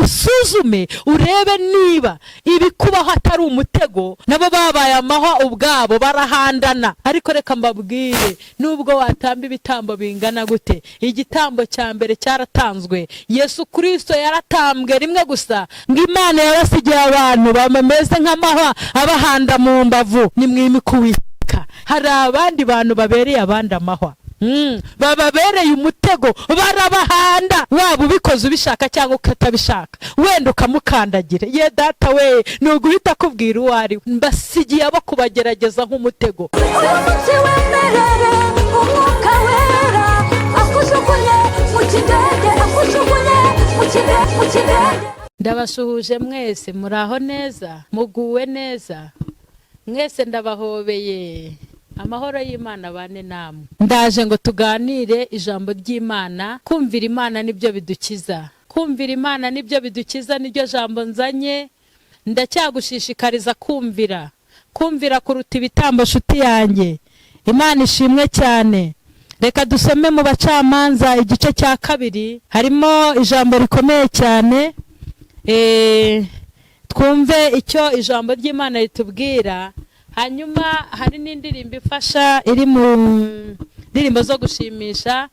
usuzume urebe niba ibikubaho atari umutego, nabo babaye amahwa ubwabo barahandana. Ariko reka mbabwire, nubwo watamba ibitambo bingana gute, igitambo cya mbere cyaratanzwe. Yesu Kristo yaratambwe rimwe gusa, ngo Imana yabasigiye abantu bameze nk'amahwa abahanda mu mbavu. Nimwimike Uwiteka. Hari abandi bantu babereye abandi amahwa, bababereye umutego, barabahanda. Waba ubikoze ubishaka cyangwa ukatabishaka, wenda ukamukandagira, ye data we, nuguhita kubwira uwo ari we. Mbasigiye abo kubagerageza nk'umutego. Ndabasuhuje mwese, muraho neza, muguwe neza, mwese ndabahobeye. Amahoro y'Imana bane namwe. Ndaje ngo tuganire ijambo ry'Imana. Kumvira Imana nibyo bidukiza. Kumvira Imana nibyo bidukiza, niryo jambo nzanye. Ndacyagushishikariza kumvira. Kumvira kuruta ibitambo nshuti yanjye. Imana ishimwe cyane. Reka dusome mu Bacamanza igice cya 2. Harimo ijambo rikomeye cyane. Twumve icyo ijambo ry'Imana ritubwira. Hanyuma hari n'indirimbo ifasha iri mu ndirimbo zo gushimisha,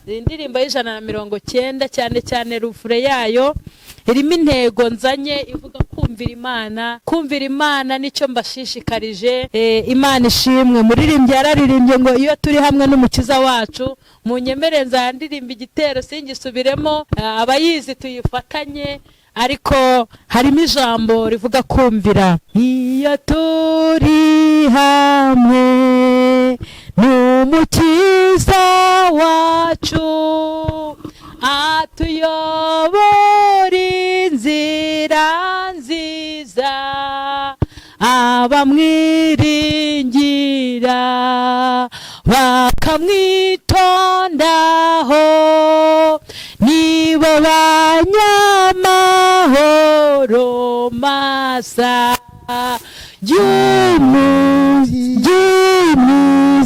indirimbo y'190 cyane cyane rufure yayo irimo intego nzanye ivuga kumvira Imana. Kumvira Imana nicyo mbashishikarije. Imana ishimwe. Muririmbyi yararirimbye ngo iyo turi hamwe n'umukiza wacu, munyemere nzandirimba igitero singisubiremo, abayizi tuyifatanye. Ariko harimo ijambo rivuga kumvira. Iyo turi hamwe n'umukiza wacu, atuyobora inzira nziza, abamwiringira bakamwitondaho nibo banyamahoro masa.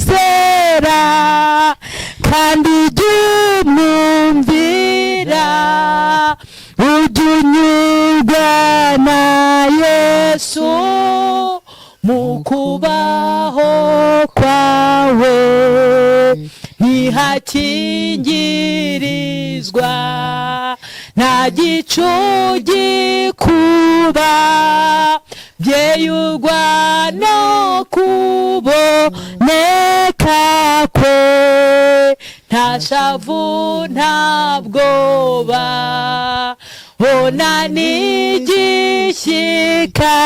Jumwizera kandi jumwumvira, ujunyurwa na Yesu mu kubaho kwawe, ntihakingirizwa nta gicu gikuba, byeyurwa no kuboneka kwe, nta shavu nta bwoba, bona n'igishyika,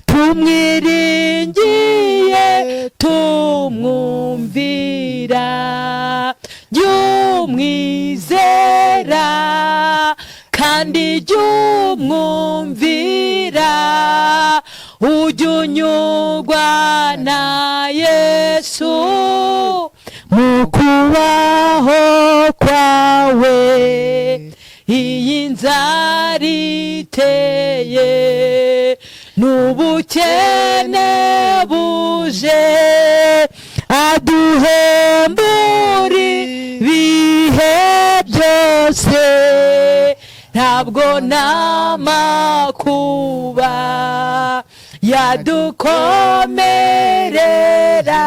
tumwiringiye tumwumvira, jumwizera kandi jumwumvira, ujunyurwa na Yesu mu kubaho kwawe. Iyi nzara iteye n'ubukene buje, aduhembura ibihe byose, ntabwo n'amakuba yadukomerera,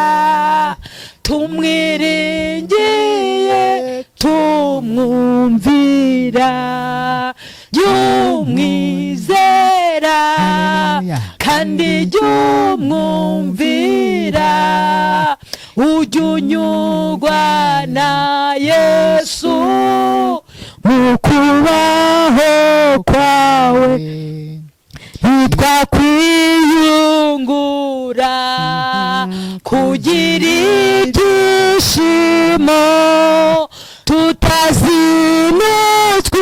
tumwiringiye tumwumvira, jumwizera kandi jumwumvira, ujunyurwa na Yesu mu kubaho kwawe. Ntitwakwiyungura kugira ibyishimo, tutazinutswe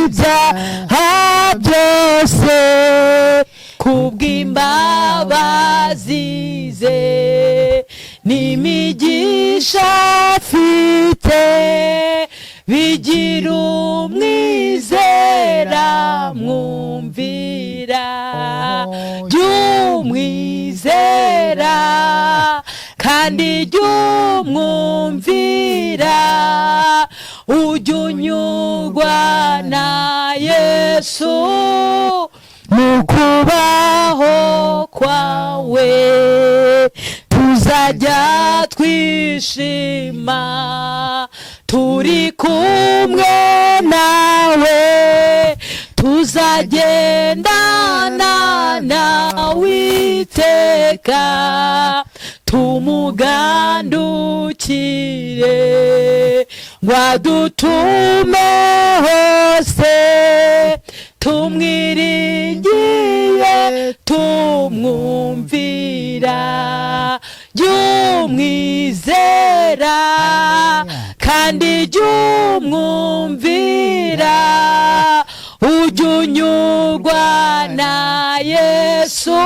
ibyaha byose, kubw'imbabazi ze n'imigisha afite, bigira umwizera mwumvira, jumwizera kandi jumwumvira, ujunyurwa na Yesu mu kubaho kwawe tuzajya twishima turi kumwe nawe tuzagendana nawe iteka tumugandukire ngo adutume hose tumwiringiye tumwumvira jyumwizera kandi jyumwumvira ujya unyurwa na Yesu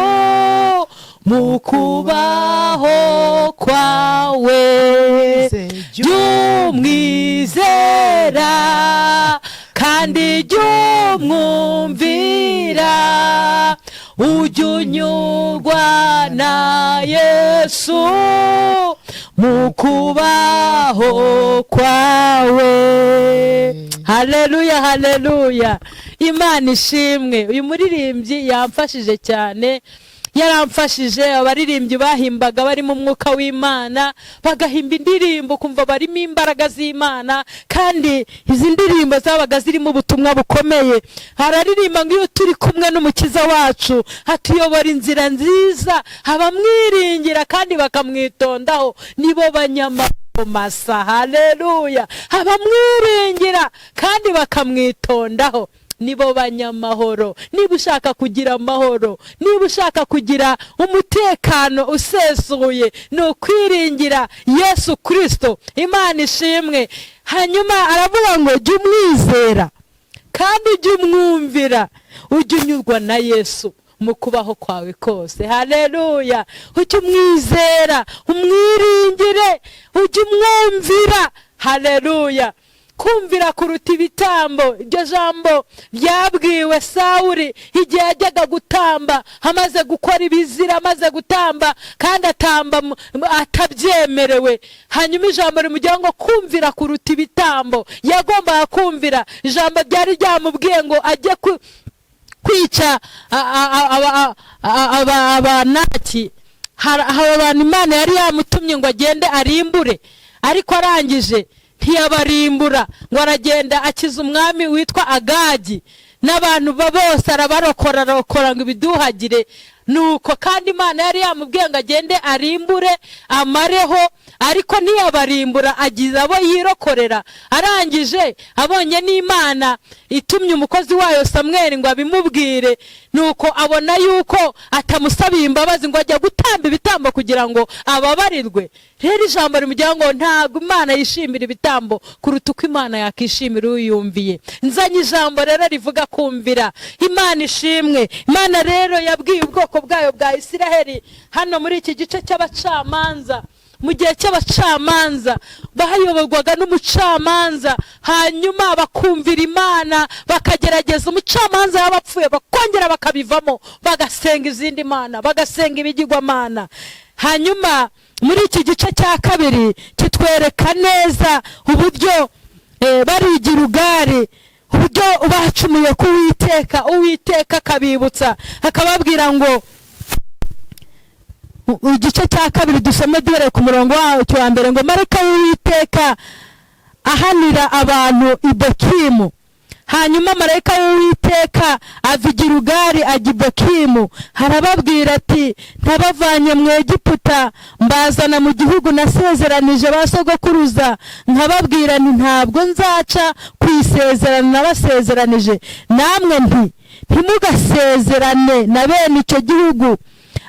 mu kubaho kwawe jyumwizera kandi jyumwumvira ujya unyurwa na Yesu mu kubaho kwawe. Haleluya, haleluya, Imana ishimwe. Uyu muririmbyi yamfashije cyane, yaramfashije. Abaririmbyi bahimbaga bari mu mwuka w'Imana, bagahimba indirimbo kumva barimo imbaraga z'Imana, kandi izi ndirimbo zabaga zirimo ubutumwa bukomeye. Hararirimba ngo iyo turi kumwe n'umukiza wacu hatuyobora inzira nziza, abamwiringira kandi bakamwitondaho nibo banyamasa. Haleluya, abamwiringira kandi bakamwitondaho nibo banyamahoro. Niba ushaka kugira amahoro, niba ushaka kugira umutekano usesuye, ni ukwiringira Yesu Kristo. Imana ishimwe. Hanyuma aravuga ngo jya umwizera kandi jya umwumvira ujya unyurwa na Yesu mu kubaho kwawe kose. Haleluya, ujya umwizera, umwiringire, ujya umwumvira. Haleluya, kumvira kuruta ibitambo. Iryo jambo ryabwiwe Sawuli igihe yajyaga gutamba, amaze gukora ibizira, amaze gutamba kandi atamba atabyemerewe. Hanyuma ijambo rimujyaho ngo kumvira kuruta ibitambo. Yagombaga kumvira ijambo ryari ryamubwiye ngo ajye kwica abanaki. Hari abantu Imana yari yamutumye ngo agende arimbure, ariko arangije ntiyabarimbura, ngo aragenda akiza umwami witwa Agagi n'abantu bose arabarokora ngo ibiduhagire. Nuko kandi Imana yari yamubwiye ngo agende arimbure amareho, ariko ntiyabarimbura, agize abo yirokorera. Arangije abonye n'Imana itumye umukozi wayo Samweli ngo abimubwire, nuko abona yuko atamusabiye imbabazi ngo ajya gutamba ibitambo kugira ngo ababarirwe. Rero ijambo rimujyaho ngo ntabwo Imana yishimira ibitambo kuruta uko Imana yakishimira uyumviye. Nzanye ijambo rero rivuga kumvira. Imana ishimwe. Imana rero yabwiye ubwoko bwayo bwa Isiraheli hano muri iki gice cy'abacamanza. Mu gihe cy'abacamanza bahayoborwaga n'umucamanza, hanyuma bakumvira Imana, bakagerageza umucamanza y'abapfuye bakongera bakabivamo, bagasenga izindi mana, bagasenga ibigirwamana. Hanyuma muri iki gice cya kabiri kitwereka neza uburyo barigira ugari, uburyo bacumuye ku Uwiteka. Uwiteka akabibutsa, akababwira ngo, igice cya kabiri dusome duhereye ku murongo wacyo wa mbere, ngo marayika w'Uwiteka ahanira abantu i Bokimu. Hanyuma marayika w'Uwiteka ava i Gilugari ajya i Bokimu, harababwira ati ntabavanye mu Egiputa mbazana mu gihugu nasezeranije ba sogokuruza, nkababwira nti ntabwo nzaca ku isezerano nabasezeranije, namwe ntimugasezerane na bene icyo gihugu,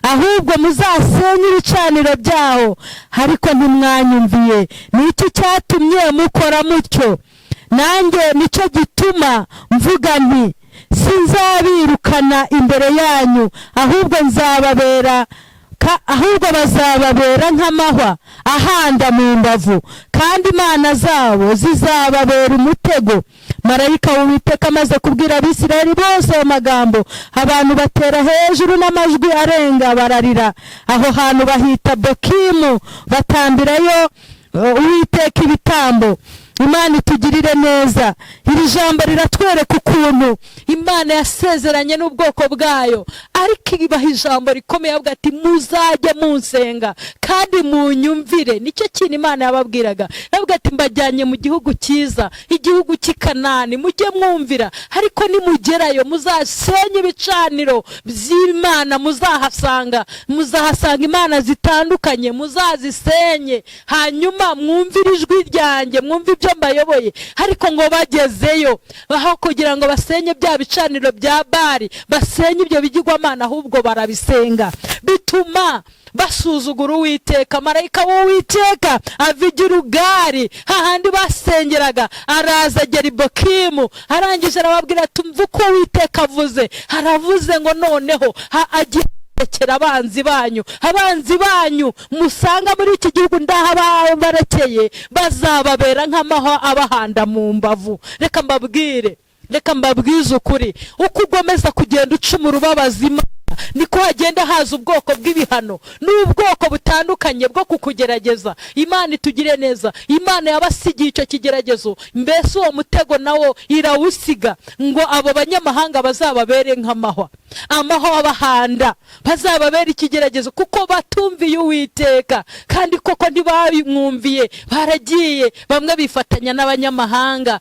ahubwo muzasenye ibicaniro byaho. Ariko ntimwanyumviye. Nicyo cyatumye mukora mutyo, nanjye nicyo gituma mvuga nti sinzabirukana imbere yanyu, ahubwo bazababera nk'amahwa ahanda mu mbavu, kandi imana zabo zizababera umutego. Marayika w'Uwiteka amaze kubwira Abisirayeli bose ayo magambo, abantu batera hejuru n'amajwi arenga bararira. Aho hantu bahita Bokimu, batambirayo Uwiteka ibitambo. Imana itugirire neza. Iri jambo riratwereka ukuntu Imana yasezeranye n'ubwoko bwayo, ariko ibaha ijambo rikomeye avuga ati muzajye munsenga kandi munyumvire. Nicyo kintu Imana yababwiraga, avuga ati mbajyanye mu gihugu cyiza, igihugu cy'i Kanani, mujye mwumvira, ariko nimugerayo muzasenye ibicaniro by'Imana, muzahasanga imana zitandukanye, muzazisenye, hanyuma mwumvire ijwi ryanjye, mwumve ibyo mbayoboye. Ariko ngo bagezeyo, aho kugira ngo basenye bya bicaniro bya Bali, basenye ibyo bigirwamana, ahubwo barabisenga, bituma basuzugura Uwiteka. Marayika w'Uwiteka ava i Gilugari, hahandi basengeraga, araza agera i Bokimu, arangije arababwira ati umva uko Uwiteka avuze. Haravuze ngo noneho agiye rekera abanzi banyu musanga muri iki gihugu ndahabarekeye, bazababera nk'amahwa abahanda mu mbavu. Reka mbabwize ukuri, uko ugomeza kugenda ucumura ubabaza Imana, niko hagenda haza ubwoko bw'ibihano n'ubwoko butandukanye bwo kukugerageza. Imana itugire neza. Imana yabasigiye icyo kigeragezo, mbese uwo mutego nawo irawusiga, ngo abo banyamahanga bazababere nk'amahwa abahanda, bazababera ikigeragezo kuko batumviye Uwiteka. Kandi koko ntibamwumviye, baragiye bamwe bifatanya n'abanyamahanga,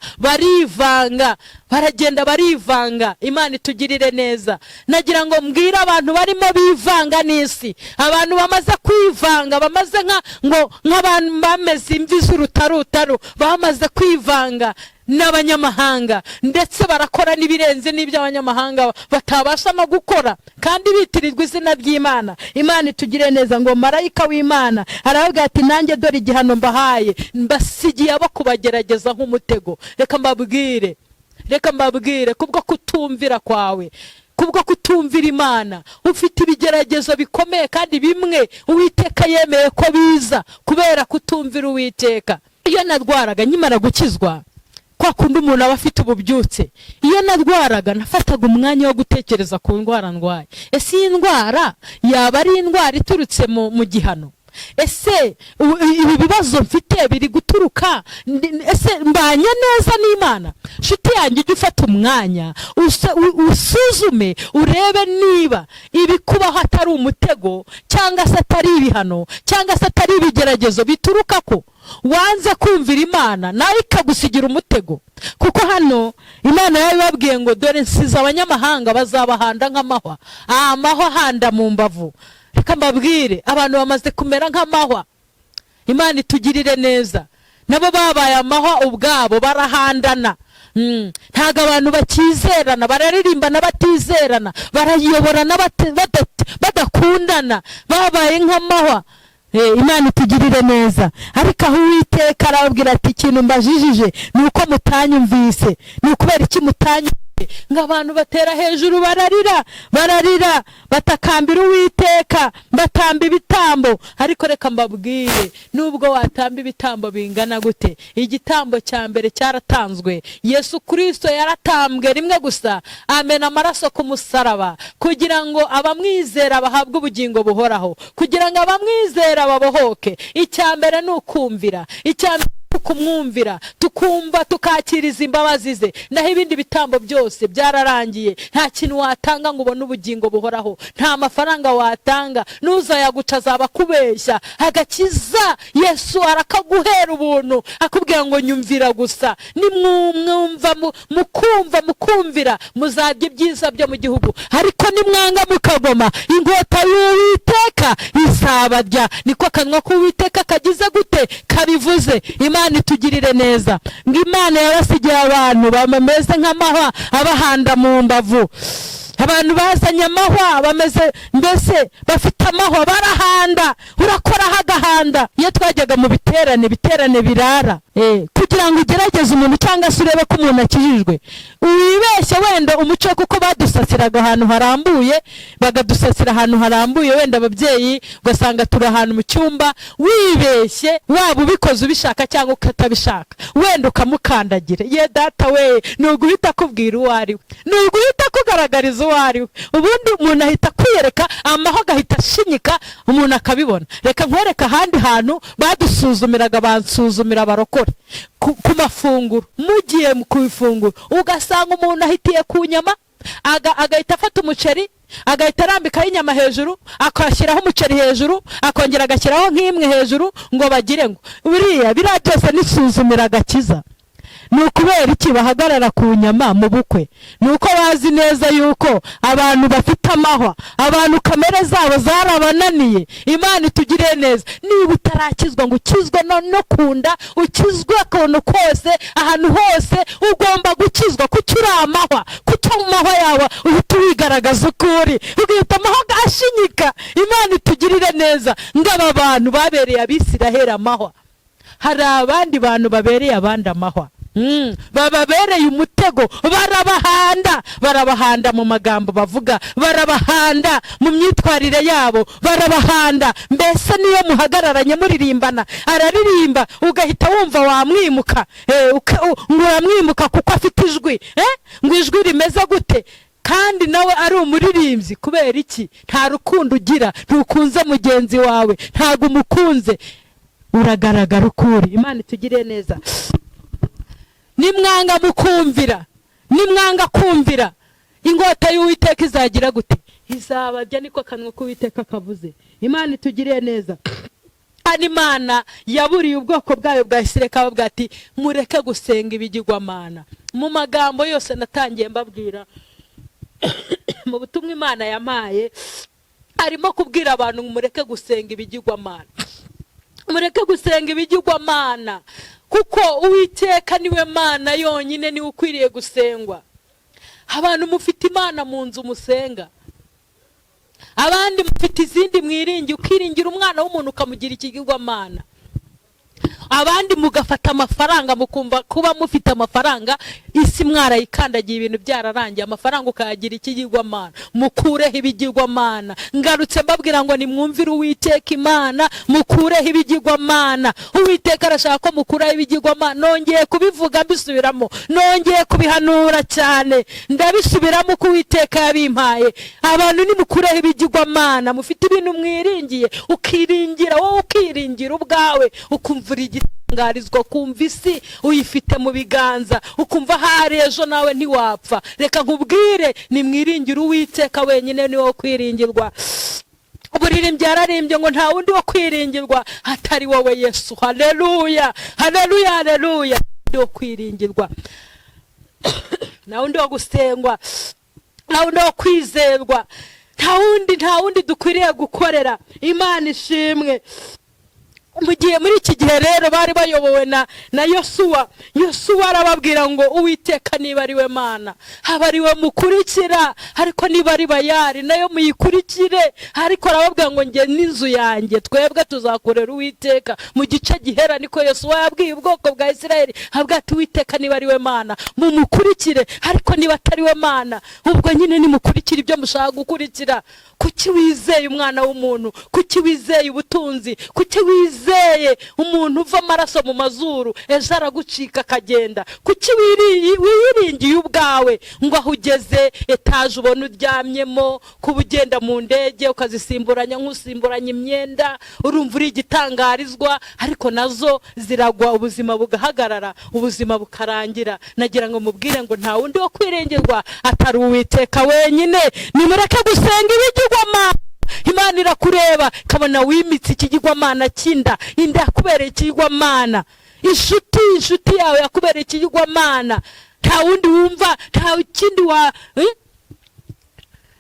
baragenda barivanga. Imana itugirire neza. Nagira ngo mbwira abantu barimo bivanga n'isi, abantu bamaze kwivanga, bamaze nk'abantu bameze imvi z'urutarutaru, bamaze kwivanga n'abanyamahanga, ndetse barakora n'ibirenze n'ibyo abanyamahanga batabasha no gukora, kandi bitirirwa izina ry'Imana. Imana itugire neza. Ngo marayika w'Imana aravuga ati nanjye dore igihano mbahaye, mbasigiye abo kubagerageza nk'umutego. Reka mbabwire kubwo kutumvira kwawe, kubwo kutumvira Imana, ufite ibigeragezo bikomeye kandi bimwe Uwiteka yemeye ko biza kubera kutumvira Uwiteka. Iyo narwaraga nkimara gukizwa, kwa kundi umuntu aba afite ububyutse, iyo narwaraga nafataga umwanya wo gutekereza ku ndwara ndwaye. Ese iyi ndwara yaba ari indwara iturutse mu gihano? Ese ibi bibazo mfite biri guturuka, ese mbanye neza n'Imana? Nshuti yanjye, ujye ufata umwanya usuzume, urebe niba ibikubaho atari umutego, cyangwa se atari ibihano, cyangwa se atari ibigeragezo bituruka ko wanze kumvira Imana nawe ikagusigira umutego. Kuko hano Imana yabibabwiye ngo dore nsize abanyamahanga bazabahanda nk'amahwa ahanda mu mbavu. Reka mbabwire, abantu bamaze kumera nk'amahwa. Imana itugirire neza. Nabo babaye amahwa ubwabo, barahandana. Ntago abantu bakizerana, bararirimbana batizerana, barayoborana badakundana, babaye nk'amahwa. Imana itugirire neza. Ariko aho Uwiteka arababwira ati ikintu mbajijije ni uko mutanyumvise. Ni ukubera iki mutanyumvise? Ngo abantu batera hejuru, bararira batakambira Uwiteka, batamba ibitambo. Ariko reka mbabwire, nubwo watamba ibitambo bingana gute, igitambo cya mbere cyaratanzwe. Yesu Kristo yaratambwe rimwe gusa, amena amaraso ku musaraba, kugira ngo abamwizera bahabwe ubugingo buhoraho, kugira ngo abamwizera babohoke. Icya mbere ni ukumvira, kumwumvira, tukumva, tukakiriza imbabazi ze. Naho ibindi bitambo byose byararangiye. Nta kintu watanga ngo ubone ubugingo buhoraho, nta mafaranga watanga, n'uzayaguca azaba kubeshya. Agakiza Yesu arakaguhera ubuntu, akubwira ngo nyumvira gusa. Nimwumva mukumvira, muzarya ibyiza byo mu gihugu. Ariko nimwanga mukagoma, inkota y'Uwiteka izabarya. Niko akanwa k'Uwiteka kagize gute? Kabivuze. Imana itugirire neza. Ngo Imana yabasigiye abantu bameze nk'amahwa abahanda mu mbavu. Abantu bazanye amahwa, bameze mbese bafite amahwa, barahanda, urakoraho agahanda. Iyo twajyaga mu biterane birara, kugira ngo ugerageze umuntu cyangwa se urebe ko umuntu akijijwe, wibeshye wenda umuco, kuko badusasiraga ahantu harambuye, bagadusasira ahantu harambuye, wenda ababyeyi ugasanga turi ahantu mu cyumba, wibeshye waba ubikoze ubishaka cyangwa ukatabishaka, wenda ukamukandagira. Ye data we, nuguhita kubwira uwo ari we, nuguhita kugaragariza uwo ari we. Ubundi umuntu ahita kwiyereka amaho, agahita ashinyika, umuntu akabibona. Reka nkwereka ahandi hantu badusuzumiraga, bansuzumira abarokore. dore ku mafunguro, mugiye ku ifunguro ugasanga umuntu ahitiye ku nyama, agahita afata umuceri, agahita arambikaho inyama hejuru, akashyiraho umuceri hejuru, akongera agashyiraho nk'imwe hejuru, ngo bagire ngo biriya byose nisuzumira agakiza. Ni ukubera iki bahagarara ku nyama mu bukwe? Ni uko bazi neza yuko abantu bafite amahwa, abantu kamere zabo zarabananiye. Imana itugire neza. Niba utarakizwa ngo ukizwe no kunda, ukizwe akantu kose, ahantu hose ugomba gukizwa. Kuki uri amahwa? Kuki mu mahwa yawe uhita wigaragaza ukuri, ugahita amahwa ashinyika? Imana itugirire neza. Ngaba bantu babereye Abisiraheli amahwa, hari abandi bantu babereye abandi amahwa. Bababereye umutego, barabahanda mu magambo bavuga, barabahanda mu myitwarire yabo, barabahanda. Mbese niyo muhagararanye muririmbana, araririmba ugahita wumva wamwimuka, uramwimuka kuko afite ijwi, ngo ijwi rimeze gute, kandi nawe ari umuririmbyi. Kubera iki? Nta rukundo ugira, ntukunze mugenzi wawe, ntago umukunze, uragaragara ukuri. Imana itugire neza. Nimwanga mukumvira, nimwanga kumvira, ingota y'Uwiteka izagira gute? Izabajya, niko kanwa k'Uwiteka kavuze. Imana itugire neza. Imana yaburiye ubwoko bwayo bwa Isirayeli, kavuga ati mureke gusenga ibigirwamana. Mu magambo yose natangiye mbabwira mu butumwa Imana yamaye, arimo kubwira abantu mureke gusenga ibigirwamana, mureke gusenga ibigirwamana, kuko Uwiteka niwe Mana yonyine, niwe ukwiriye gusengwa. Abantu mufite Imana mu nzu musenga, abandi mufite izindi mwiringi, ukiringira umwana w'umuntu ukamugira ikigirwamana. Abandi mugafata amafaranga, mukumva kuba mufite amafaranga, isi mwarayikandagiye, ibintu byararangiye, amafaranga ukayagira ikigirwamana. Mukureho ibigirwamana. Ngarutse mbabwira ngo nimwumvire Uwiteka Imana, mukureho ibigirwamana. Uwiteka arashaka ko mukureho ibigirwamana. Nongeye kubivuga mbisubiramo, nongeye kubihanura cyane, ndabisubiramo ko Uwiteka yabimpaye. Abantu nimukureho ibigirwamana, mufite ibintu mwiringiye, ukiringira wowe, ukiringira ubwawe, ukumvira igitangarizwa, kumva isi uyifite mu biganza, ukumva hari ejo nawe ntiwapfa. Reka nkubwire, nimwiringire Uwiteka wenyine, niwo kwiringirwa. Uburirimbyi yararimbye ngo nta wundi wo kwiringirwa hatari wowe Yesu. Haleluya, haleluya, haleluya. Ndi wo kwiringirwa, nta wundi wo gusengwa, nta wundi wo kwizerwa, nta wundi dukwiriye gukorera. Imana ishimwe. Mugiye muri iki gihe rero bari bayobowe na Yosuwa. Yosuwa arababwira ngo Uwiteka niba ari we Mana, haba ari we mukurikira, ariko niba ari Bayali nayo muyikurikire. Ariko arababwira ngo nge n'inzu yanjye twebwe tuzakorera Uwiteka. Mu gice gihera niko Yosuwa yabwiye ubwoko bwa Isirayeli, avuga ati Uwiteka niba ari we Mana mumukurikire, ariko niba atari we Mana, ubwo nyine nimukurikire ibyo mushaka gukurikira. Kuki wizeye umwana w'umuntu? Kuki wizeye ubutunzi? Kuki wizeye umuntu uva amaraso mu mazuru ejo aragucika akagenda? Kuki wiringiye ubwawe ngo aho ugeze etaje ubona uryamyemo, kuba ugenda mu ndege ukazisimburanya nk'usimburanya imyenda, urumva uri igitangarizwa, ariko nazo ziragwa, ubuzima bugahagarara, ubuzima bukarangira. Nagira ngo mubwire ngo nta wundi wo kwirengerwa atari Uwiteka wenyine. Nimureke gusenga ibigirwamana. Imana irakureba kabona wimitse ikigirwamana cy'inda, inda yakubereye ikigirwamana. Inshuti yawe yakubereye ikigirwamana. Nta wundi wumva, nta kindi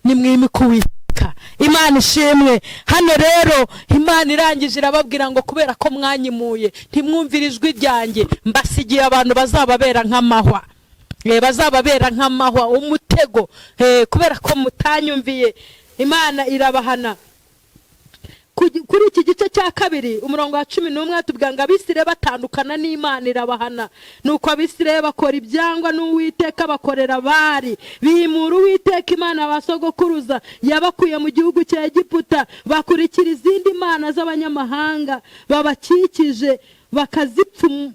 nimwimike Uwiteka. Imana ishimwe. Hano rero Imana irangije irababwira ngo kubera ko mwanyimuye, ntimwumvire ijwi ryanjye, mbasigiye abantu bazababera nk'amahwa. Bazababera nk'amahwa, umutego, kubera ko mutanyumviye. Imana irabahana. Kuri iki gice cya kabiri umurongo wa 11 tubwira ngo Abisirayeli batandukana n'Imana irabahana. Nuko Abisirayeli bakora ibyangwa n'Uwiteka, bakorera Bali, bimura Uwiteka Imana basogokuruza yabakuye mu gihugu cya Egiputa, bakurikira izindi mana z'abanyamahanga babakikije,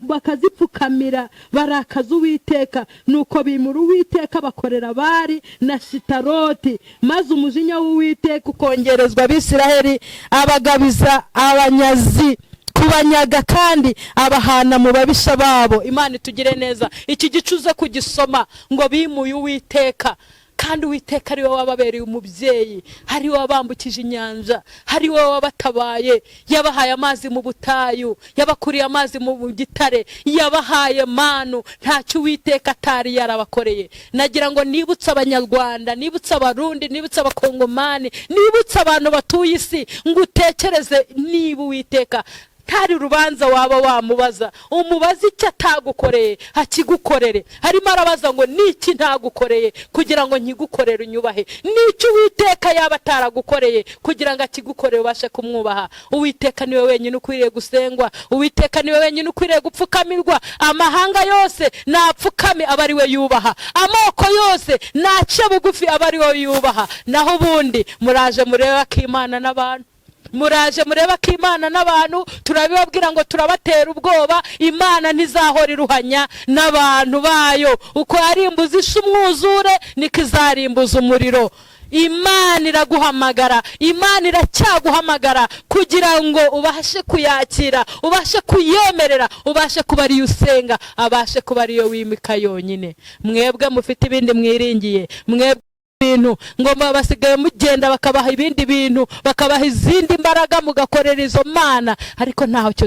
bakazipfukamira, barakaza Uwiteka. Nuko bimura Uwiteka bakorera Bali na Shitaroti, maze umujinya w'Uwiteka ukongerezwa Abisirayeli, abagabiza abanyazi ku kubanyaga kandi abahana mu babisha babo. Imana itugire neza. Iki gicuze kugisoma ngo bimuye Uwiteka, kandi Uwiteka ari we wababereye umubyeyi, ari we wabambukije inyanja, ari we wabatabaye, yabahaye amazi mu butayu, yabakuriye amazi mu gitare, yabahaye manu, ntacyo Uwiteka atari yarabakoreye. Nagira ngo nibutse Abanyarwanda, nibutse Abarundi, nibutse Abakongomani, nibutse abantu batuye isi, ngo utekereze niba Uwiteka ntari urubanza waba wamubaza, umubaza icyo atagukoreye akigukorere. Harimo arabaza ngo niki ntagukoreye kugira ngo nkigukorere unyubahe, n'icyo Uwiteka yaba ataragukoreye kugira ngo akigukorere ubashe kumwubaha. Uwiteka niwe wenyine ukwiriye gusengwa, Uwiteka niwe wenyine ukwiriye gupfukamirwa. Amahanga yose napfukame aba ari we yubaha, amoko yose nace bugufi aba ari we yubaha. Naho ubundi muraje mureba ko Imana n'abantu, muraje mureba ko Imana n'abantu turabibabwira ngo turabatera ubwoba. Imana ntizahora iruhanya n'abantu bayo. Uko yarimbuza isha umwuzure niko izarimbuza umuriro. Imana iraguhamagara, Imana iracyaguhamagara kugira ngo ubashe kuyakira, ubashe kuyemerera, ubashe kuba ariyo usenga, abashe kuba ariyo wimika yonyine. Mwebwe mufite ibindi mwiringiye, mwebwe bintu ngo basigaye mugenda bakabaha ibindi bintu, bakabaha izindi mbaraga mugakorera izo mana, ariko ntaho cyo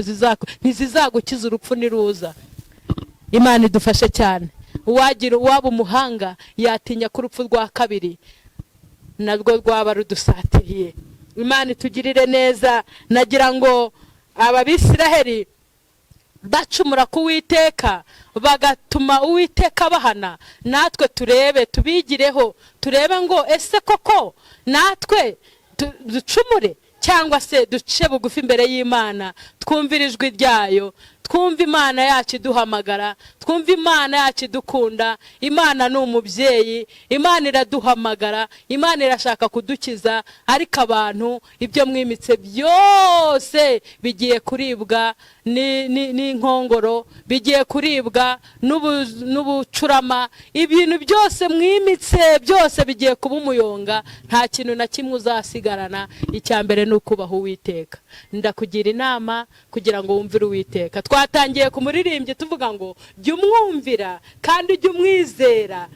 ntizizagukiza urupfu niruza. Imana idufashe cyane. Uwaba umuhanga yatinya ko urupfu rwa kabiri narwo rwaba rudusatiriye. Imana itugirire neza. Nagira ngo Abisiraheli bacumura ku Uwiteka bagatuma Uwiteka bahana, natwe turebe tubigireho, turebe ngo ese koko natwe ducumure cyangwa se duce bugufi imbere y'Imana, twumvira ijwi ryayo, twumva Imana yacu iduhamagara, twumva Imana yacu idukunda. Imana ni umubyeyi, Imana iraduhamagara, Imana irashaka kudukiza, ariko abantu ibyo mwimitse byose bigiye kuribwa n'inkongoro, bigiye kuribwa n'ubucurama. Ibintu byose mwimitse byose bigiye kuba umuyonga, nta kintu na kimwe uzasigarana. Icya mbere ni ukubaha Uwiteka. Ndakugira inama kugira ngo wumvire Uwiteka. Twatangiye ku muririmbyi tuvuga ngo jya umwumvira kandi ujye umwizera,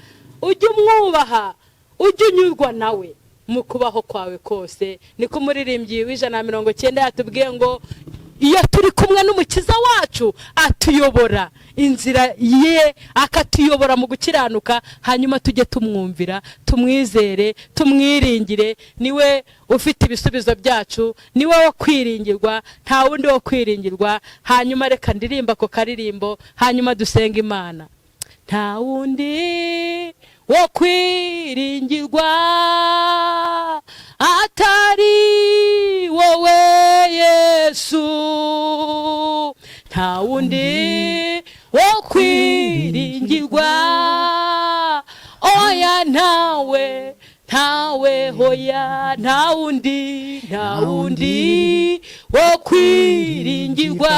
ujye umwubaha, ujye unyurwa nawe mu kubaho kwawe kose. Niko umuririmbyi w'190 yatubwiye ngo iyo turi kumwe n'umukiza wacu atuyobora inzira ye, akatuyobora mu gukiranuka, hanyuma tujye tumwumvira, tumwizere, tumwiringire. Niwe ufite ibisubizo byacu, niwe wo kwiringirwa, nta wundi wo kwiringirwa. Hanyuma reka ndirimba ko karirimbo, hanyuma dusenga Imana. Nta wundi wo kwiringirwa atari wowe Yesu, nta wundi wo kwiringirwa, oya ntawe hoya, nta wundi wo kwiringirwa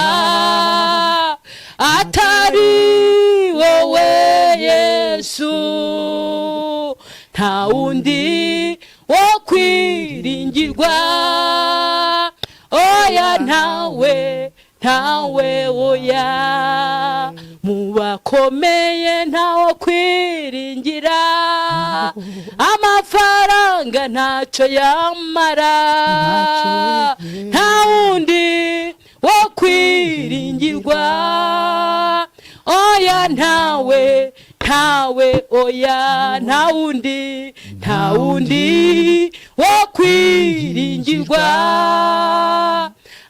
atari wowe Yesu, nta wundi wo kwiringirwa, oya ntawe oya. Mu bakomeye ntawo kwiringira, amafaranga ntacyo yamara, nta wundi wo kwiringirwa, oya ntawe oya, nta wundi wo kwiringirwa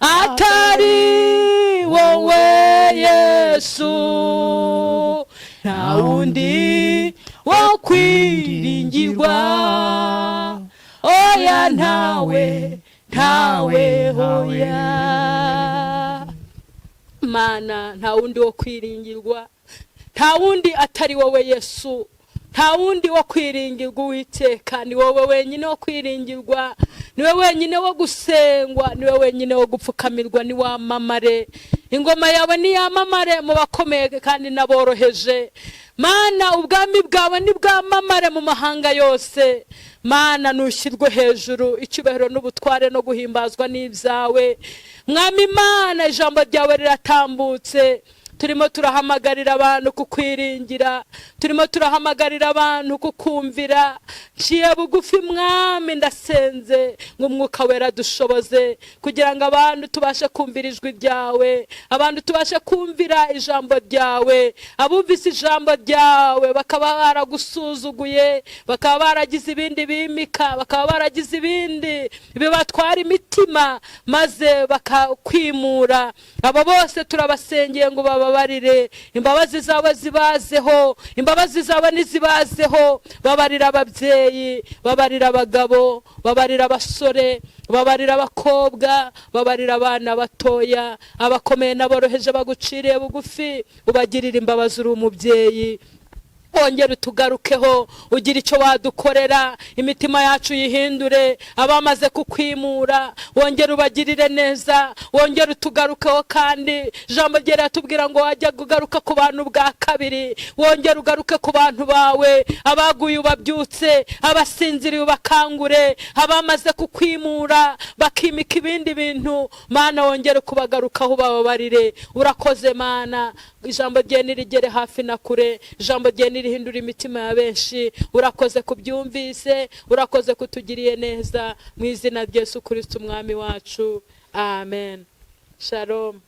atari wowe Yesu, nta wundi wo kwiringirwa, oya ntawe hoya. Mana, nta wundi wo kwiringirwa, nta wundi atari wowe Yesu. nta wundi wo kwiringirwa Uwiteka, ni wowe wenyine wo kwiringirwa, ni wowe wenyine wo gusengwa, ni wowe wenyine wo gupfukamirwa, ni wamamare. Ingoma yawe ni yamamare mu bakomeye kandi naboroheje. Mana, ubwami bwawe ni bwamamare mu mahanga yose. Mana, nushyirwe hejuru, icyubahiro n'ubutware no guhimbazwa n'ibyawe. Mwami Mana, ijambo ryawe riratambutse. Turimo turahamagarira abantu kukwiringira, turimo turahamagarira abantu kukumvira. Nciye bugufi Mwami, ndasenze ngo Umwuka Wera dushoboze kugira ngo abantu tubashe kumvira ijwi ryawe, abantu tubashe kumvira ijambo ryawe. Abumvise ijambo ryawe bakaba baragusuzuguye, bakaba baragize ibindi bimika, bakaba baragize ibindi bibatwara imitima maze bakakwimura. Abo bose turabasengeye ngo bababarire, imbabazi zawe zibazeho, imbabazi zawe nizibazeho. Babarira ababyeyi, babarira abagabo, babarira abasore, babarira abakobwa, babarira abana batoya, abakomeye n'aboroheje baguciriye bugufi. Ubagirira imbabazi, uri umubyeyi. Wongere utugarukeho, ugira icyo wadukorera, imitima yacu yihindure. Abamaze kukwimura wongere ubagirire neza, wongere utugarukeho. Kandi ijambo ryera tubwira ngo wajya kugaruka ku bantu bwa kabiri, wongere ugaruke ku bantu bawe. Abaguye ubabyutse, abasinziriye ubakangure, abamaze kukwimura bakimika ibindi bintu, Mana wongere kubagarukaho ubabarire. Urakoze Mana, ijambo rye nirigere hafi na kure, ijambo rye rihindura imitima ya benshi. Urakoze kubyumvise, urakoze kutugiriye neza, mu izina rya Yesu Kristo umwami wacu, amen. Shalom.